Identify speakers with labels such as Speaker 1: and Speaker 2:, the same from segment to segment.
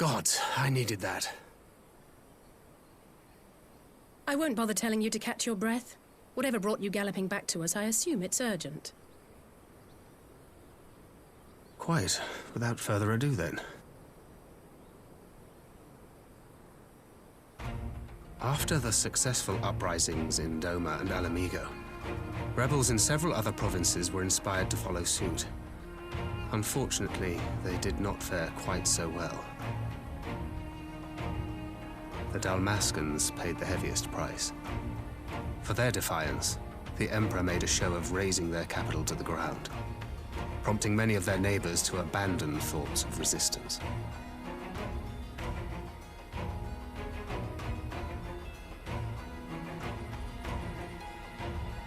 Speaker 1: Gods, I needed that.
Speaker 2: I won't bother telling you to catch your breath. Whatever brought you galloping back to us, I assume it's urgent.
Speaker 1: Quite. Without further ado, then. After the successful uprisings in Doma and Alamigo, rebels in several other provinces were inspired to follow suit. Unfortunately, they did not fare quite so well. The Dalmascans paid the heaviest price. For their defiance, the Emperor made a show of razing their capital to the ground, prompting many of their neighbors to abandon thoughts of resistance.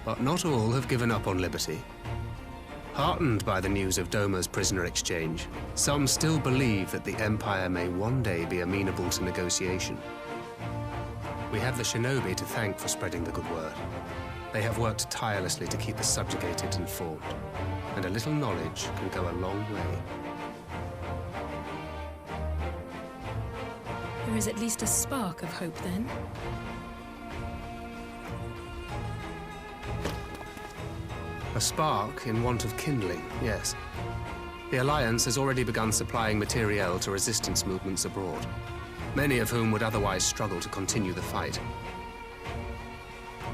Speaker 1: But not all have given up on liberty. Heartened by the news of Doma's prisoner exchange, some still believe that the Empire may one day be amenable to negotiation. We have the shinobi to thank for spreading the good word. They have worked tirelessly to keep the subjugated informed, and a little knowledge can go a long way.
Speaker 2: There is at least a spark of hope, then.
Speaker 1: A spark in want of kindling, yes. The Alliance has already begun supplying materiel to resistance movements abroad, many of whom would otherwise struggle to continue the fight.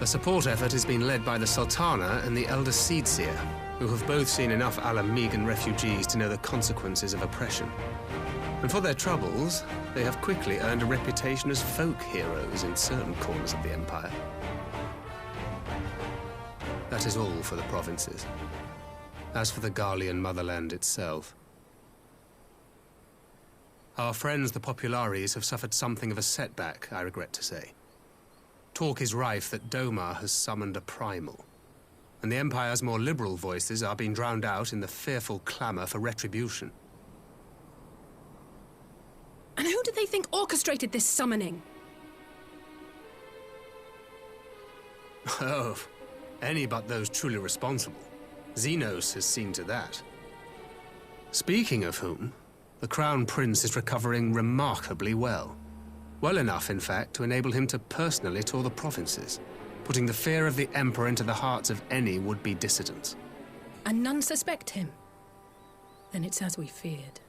Speaker 1: The support effort has been led by the Sultana and the Elder Seedseer, who have both seen enough Alamigan refugees to know the consequences of oppression. And for their troubles, they have quickly earned a reputation as folk heroes in certain corners of the Empire. That is all for the provinces. As for the Garlean motherland itself, our friends the Populares have suffered something of a setback, I regret to say. Talk is rife that Doma has summoned a primal, and the Empire's more liberal voices are being drowned out in the fearful clamor for retribution.
Speaker 2: And who do they think orchestrated this summoning?
Speaker 1: Oh, any but those truly responsible. Xenos has seen to that. Speaking of whom, the Crown Prince is recovering remarkably well. Well enough, in fact, to enable him to personally tour the provinces, putting the fear of the Emperor into the hearts of any would-be dissidents.
Speaker 2: And none suspect him? Then it's as we feared.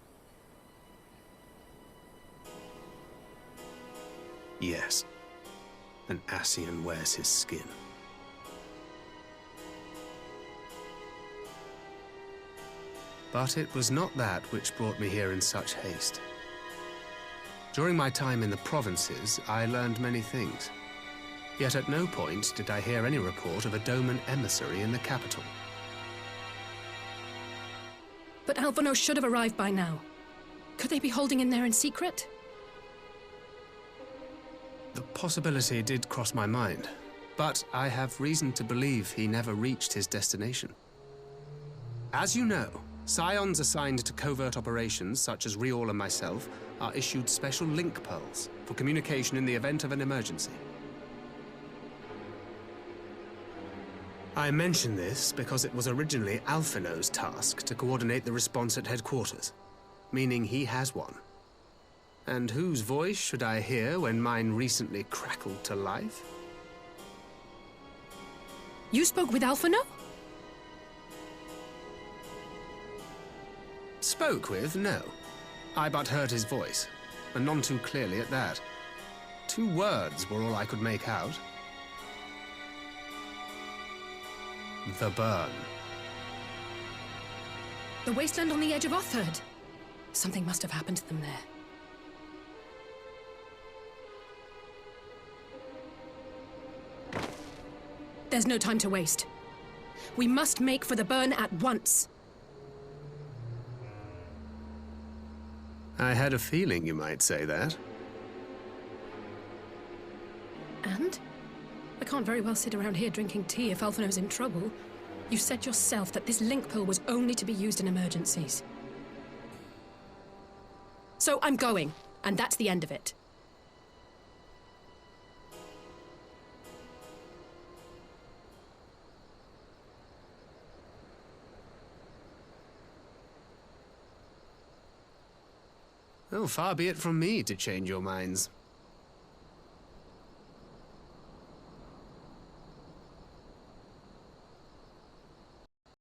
Speaker 1: Yes. An Ascian wears his skin. But it was not that which brought me here in such haste. During my time in the provinces, I learned many things. Yet at no point did I hear any report of a Doman emissary in the capital.
Speaker 2: But Alphonse should have arrived by now. Could they be holding him there in secret?
Speaker 1: The possibility did cross my mind, but I have reason to believe he never reached his destination. As you know, Scions assigned to covert operations, such as Riol and myself, are issued special link pearls for communication in the event of an emergency. I mention this because it was originally Alphino's task to coordinate the response at headquarters, meaning he has one. And whose voice should I hear when mine recently crackled to life?
Speaker 2: You spoke with Alphino?
Speaker 1: Spoke with, no. I but heard his voice, and none too clearly at that. 2 words were all I could make out. The burn.
Speaker 2: The wasteland on the edge of Otherd. Something must have happened to them there. There's no time to waste. We must make for the burn at once.
Speaker 1: I had a feeling you might say that.
Speaker 2: And? I can't very well sit around here drinking tea if Alphino's in trouble. You said yourself that this link pill was only to be used in emergencies. So I'm going, and that's the end of it.
Speaker 1: Oh, far be it from me to change your minds.